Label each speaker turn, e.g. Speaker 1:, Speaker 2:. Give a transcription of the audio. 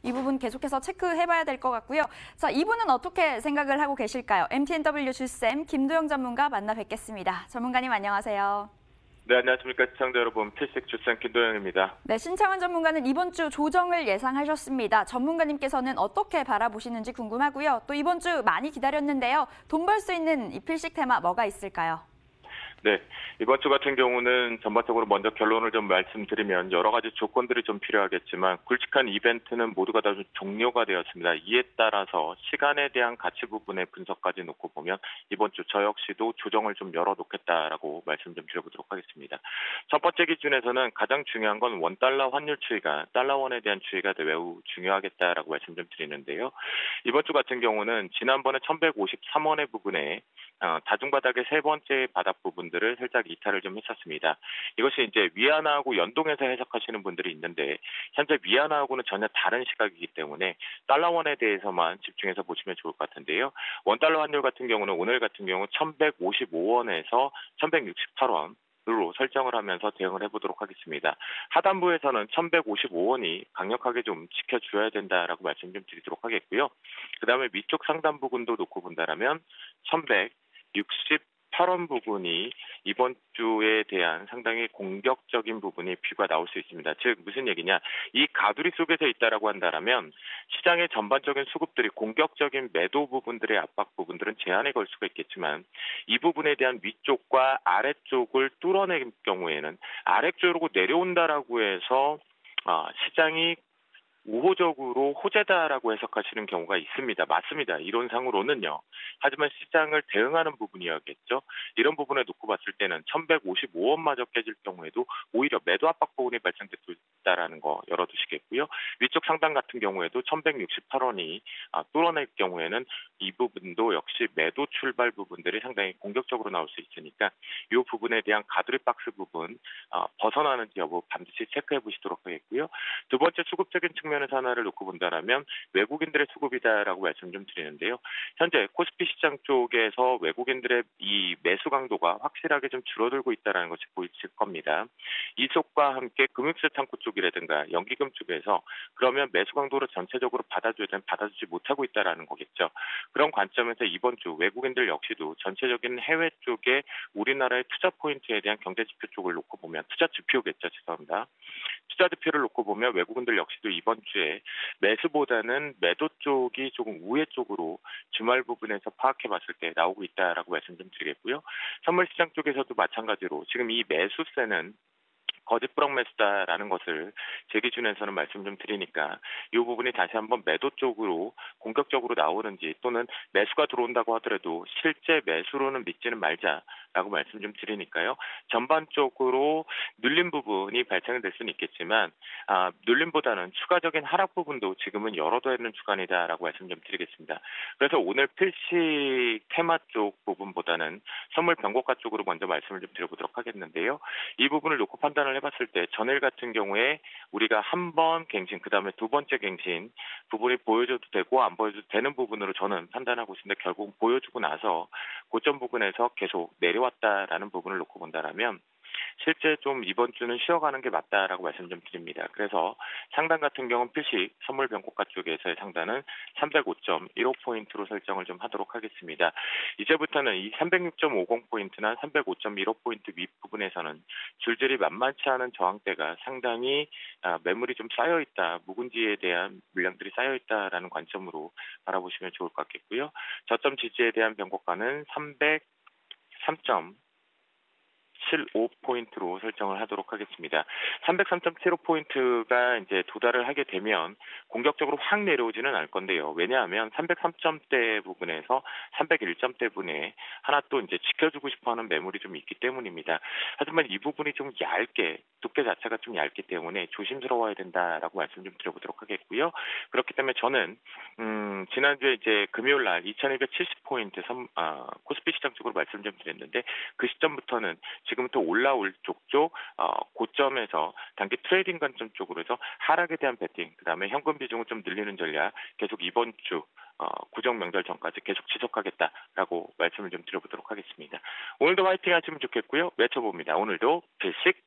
Speaker 1: 이 부분 계속해서 체크해봐야 될 것 같고요. 자, 이분은 어떻게 생각을 하고 계실까요? MTNW 주쌤 김도영 전문가 만나 뵙겠습니다. 전문가님 안녕하세요.
Speaker 2: 네, 안녕하십니까. 시청자 여러분. 필식 주생 김도영입니다.
Speaker 1: 네, 신창원 전문가는 이번 주 조정을 예상하셨습니다. 전문가님께서는 어떻게 바라보시는지 궁금하고요. 또 이번 주 많이 기다렸는데요. 돈 벌 수 있는 이 필식 테마 뭐가 있을까요?
Speaker 2: 네, 이번 주 같은 경우는 전반적으로 먼저 결론을 좀 말씀드리면 여러 가지 조건들이 좀 필요하겠지만 굵직한 이벤트는 모두가 다 종료가 되었습니다. 이에 따라서 시간에 대한 가치 부분의 분석까지 놓고 보면 이번 주 저 역시도 조정을 좀 열어놓겠다라고 말씀 좀 드려보도록 하겠습니다. 첫 번째 기준에서는 가장 중요한 건 원달러 환율 추이가 달러원에 대한 추이가 매우 중요하겠다라고 말씀 좀 드리는데요. 이번 주 같은 경우는 지난번에 1153원의 부분에 다중바닥의 세 번째 바닥 부분들을 살짝 이탈을 좀 했었습니다. 이것이 이제 위안화하고 연동해서 해석하시는 분들이 있는데 현재 위안화하고는 전혀 다른 시각이기 때문에 달러원에 대해서만 집중해서 보시면 좋을 것 같은데요. 원달러 환율 같은 경우는 오늘 같은 경우 1155원에서 1168원 으로 설정을 하면서 대응을 해보도록 하겠습니다. 하단부에서는 1155원이 강력하게 좀 지켜줘야 된다라고 말씀 좀 드리도록 하겠고요. 그 다음에 위쪽 상단 부분도 놓고 본다라면 1168원 부분이 이번 주에 대한 상당히 공격적인 부분이 뷰가 나올 수 있습니다. 즉 무슨 얘기냐? 이 가두리 속에서 있다라고 한다라면 시장의 전반적인 수급들이 공격적인 매도 부분들의 압박 부분들은 제한에 걸 수가 있겠지만 이 부분에 대한 위쪽과 아래쪽을 뚫어낼 경우에는 아래쪽으로 내려온다라고 해서 시장이 우호적으로 호재다라고 해석하시는 경우가 있습니다. 맞습니다. 이론상으로는요. 하지만 시장을 대응하는 부분이었겠죠. 이런 부분에 놓고 봤을 때는 1155원마저 깨질 경우에도 오히려 매도 압박 부분이 발생될 수 있다라는 거 열어두시겠고요. 위쪽 상단 같은 경우에도 1168원이 뚫어낼 경우에는 이 부분도 역시 매도 출발 부분들이 상당히 공격적으로 나올 수 있으니까 이 부분에 대한 가두리 박스 부분 벗어나는지 여부 반드시 체크해 보시도록 하겠고요. 두 번째 수급적인 측면에서 하나를 놓고 본다라면 외국인들의 수급이다라고 말씀 좀 드리는데요. 현재 코스피 시장 쪽에서 외국인들의 이 매수 강도가 확실하게 좀 줄어들고 있다는 것이 보이실 겁니다. 이쪽과 함께 금융세 창구 쪽이라든가 연기금 쪽에서 그러면 매수 강도를 전체적으로 받아줘야 되는 받아주지 못하고 있다라는 거겠죠. 그런 관점에서 이번 주 외국인들 역시도 전체적인 해외 쪽에 우리나라의 투자 포인트에 대한 경제 지표 쪽을 놓고 보면 투자 지표겠죠. 죄송합니다. 투자 지표를 놓고 보면 외국인들 역시도 이번 주에 매수보다는 매도 쪽이 조금 우회 쪽으로 주말 부분에서 파악해 봤을 때 나오고 있다라고 말씀 좀 드리겠고요. 선물 시장 쪽에서도 마찬가지로 지금 이 매수세는 거짓 불황 매수다라는 것을 제 기준에서는 말씀 좀 드리니까 이 부분이 다시 한번 매도 쪽으로 공격적으로 나오는지 또는 매수가 들어온다고 하더라도 실제 매수로는 믿지는 말자라고 말씀 좀 드리니까요. 전반적으로 눌림 부분이 발생될 수는 있겠지만 눌림보다는 추가적인 하락 부분도 지금은 열어둬야 하는 주간이다라고 말씀 좀 드리겠습니다. 그래서 오늘 필시 테마 쪽 부분보다는 선물 변곡가 쪽으로 먼저 말씀을 좀 드려보도록 하겠는데요. 이 부분을 놓고 판단을 해봤을 때 전일 같은 경우에 우리가 한 번 갱신 그다음에 두 번째 갱신 부분이 보여줘도 되고 안 보여줘도 되는 부분으로 저는 판단하고 있습니다. 결국 보여주고 나서 고점 부분에서 계속 내려왔다라는 부분을 놓고 본다라면 실제 좀 이번 주는 쉬어가는 게 맞다라고 말씀 좀 드립니다. 그래서 상단 같은 경우는 필식 선물 변곡가 쪽에서의 상단은 305.15포인트로 설정을 좀 하도록 하겠습니다. 이제부터는 이 306.50포인트나 305.15포인트 윗부분에서는 줄줄이 만만치 않은 저항대가 상당히 매물이 좀 쌓여있다, 묵은지에 대한 물량들이 쌓여있다라는 관점으로 바라보시면 좋을 것 같겠고요. 저점 지지에 대한 변곡가는 303. 75포인트로 설정을 하도록 하겠습니다. 303.75포인트가 이제 도달을 하게 되면 공격적으로 확 내려오지는 않을 건데요. 왜냐하면 303점대 부분에서 301점대 부분에 하나 또 이제 지켜주고 싶어 하는 매물이 좀 있기 때문입니다. 하지만 이 부분이 좀 얇게, 두께 자체가 좀 얇기 때문에 조심스러워야 된다라고 말씀 좀 드려보도록 하겠고요. 그렇기 때문에 저는, 지난주에 이제 금요일 날 2270포인트 코스피 시장 쪽으로 말씀 좀 드렸는데 그 시점부터는 지금부터 올라올 쪽 고점에서 단기 트레이딩 관점 쪽으로 해서 하락에 대한 베팅, 그다음에 현금 비중을 좀 늘리는 전략 계속 이번 주 구정 명절 전까지 계속 지속하겠다라고 말씀을 좀 드려보도록 하겠습니다. 오늘도 화이팅 하시면 좋겠고요. 외쳐봅니다. 오늘도 필식